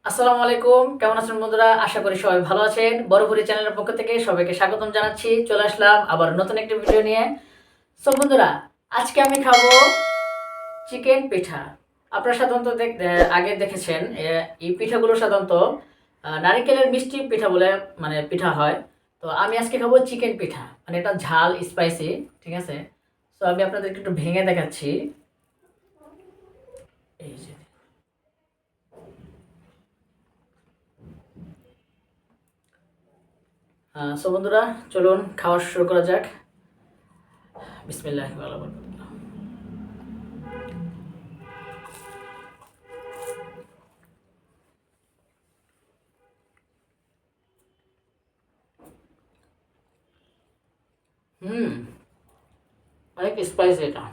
আসসালামু আলাইকুম, কেমন আছেন বন্ধুরা? আশা করি সবাই ভালো আছেন। বড়পুরি চ্যানেলের পক্ষ থেকে সবাইকে স্বাগতম জানাচ্ছি। চলে আসলাম আবার নতুন একটি ভিডিও নিয়ে। সো বন্ধুরা, আজকে আমি খাবো চিকেন পিঠা। আপনারা সাধারণত আগে দেখেছেন এই পিঠাগুলো সাধারণত নারিকেলের মিষ্টি পিঠা বলে মানে পিঠা হয়। তো আমি আজকে খাবো চিকেন পিঠা, মানে এটা ঝাল স্পাইসি, ঠিক আছে? সো আমি আপনাদেরকে একটু ভেঙে দেখাচ্ছি। এই যে, সো বন্ধুরা, চলুন খাওয়া শুরু করা যাক। বিসমিল্লাহ ভালো। হুম, অনেক স্পাইসি এটা।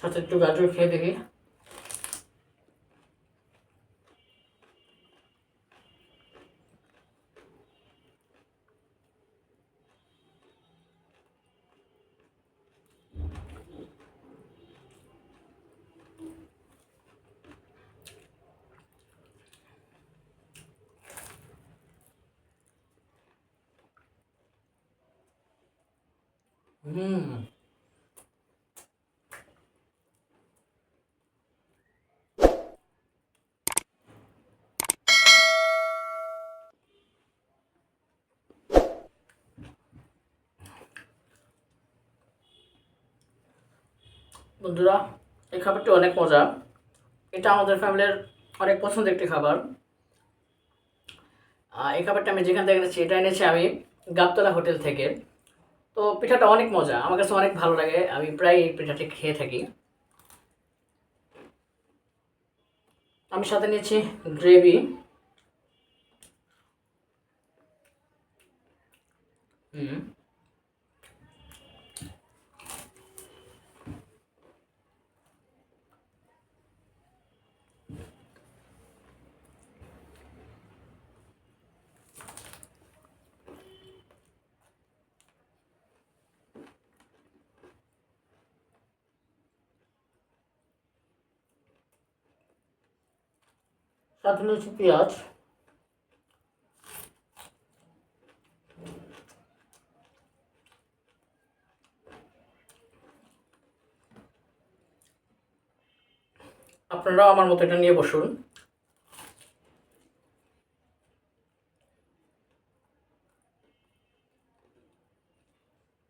সাথে একটু গাজর খেয়ে দেখি। হুম, বন্ধুরা, এই খাবারটি অনেক মজা। এটা আমাদের ফ্যামিলির অনেক পছন্দের একটি খাবার। এই খাবারটা আমি যেখান থেকে এনেছি, এটা এনেছি আমি গাবতলা হোটেল থেকে। তো পিঠাটা অনেক মজা, আমার কাছে অনেক ভালো লাগে, আমি প্রায় এই পিঠাটি খেয়ে থাকি। আমি সাথে নিয়েছি গ্রেভি। হুম, সাথে নিয়েছি পেঁয়াজ। আপনারাও আমার মতো এটা নিয়ে বসুন।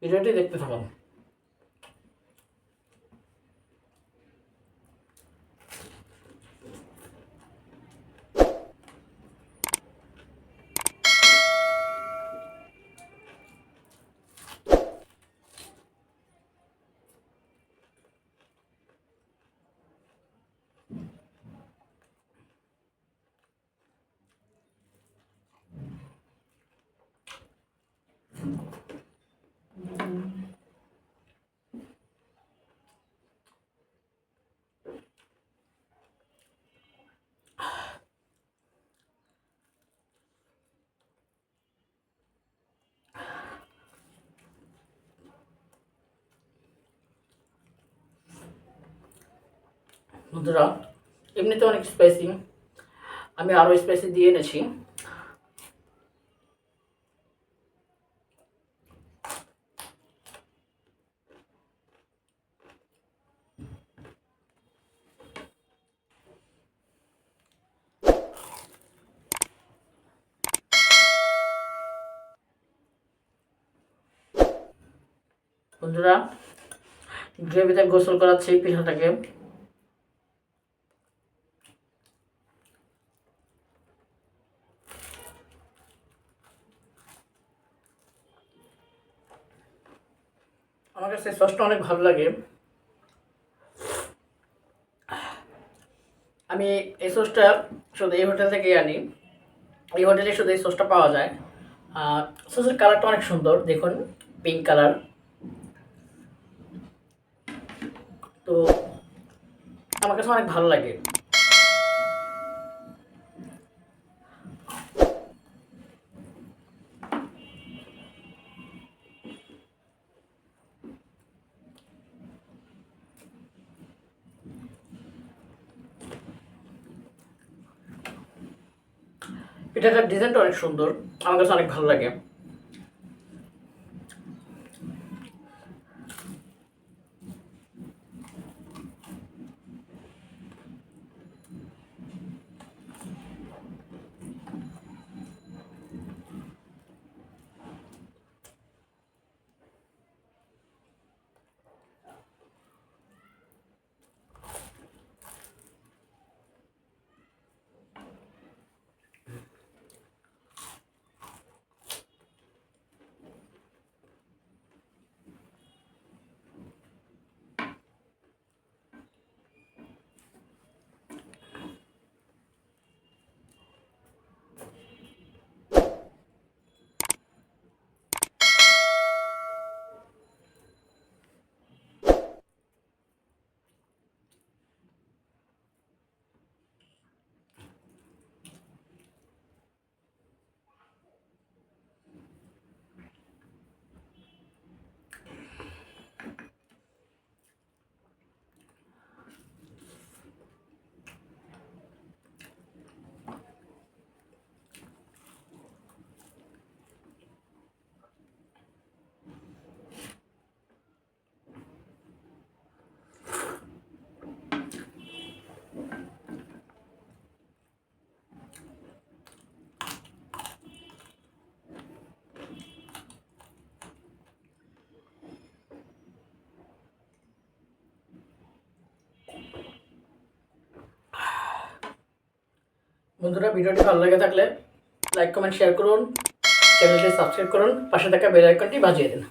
ভিডিওটি দেখতে থাকুন। বন্ধুরা, এমনিতে অনেক স্পাইসি, আমি আরও স্পাইসি দিয়ে এনেছি। বন্ধুরা, গ্রেভিতে গোসল করাচ্ছি পিঠাটাকে। আমার কাছে সসটা অনেক ভালো লাগে। আমি এই সসটা শুধু এই হোটেল থেকেই আনি। এই হোটেলে শুধু এই সসটা পাওয়া যায়। সসের কালারটা অনেক সুন্দর, দেখুন পিঙ্ক কালার। তো আমার কাছে অনেক ভালো লাগে। পিঠাটার ডিজাইনটা অনেক সুন্দর, আমার কাছে অনেক ভালো লাগে। বন্ধুরা, ভিডিওটি ভালো লেগে থাকলে লাইক কমেন্ট শেয়ার করুন, চ্যানেলটি সাবস্ক্রাইব করুন, পাশে থাকা বেল আইকনটি বাজিয়ে দিন।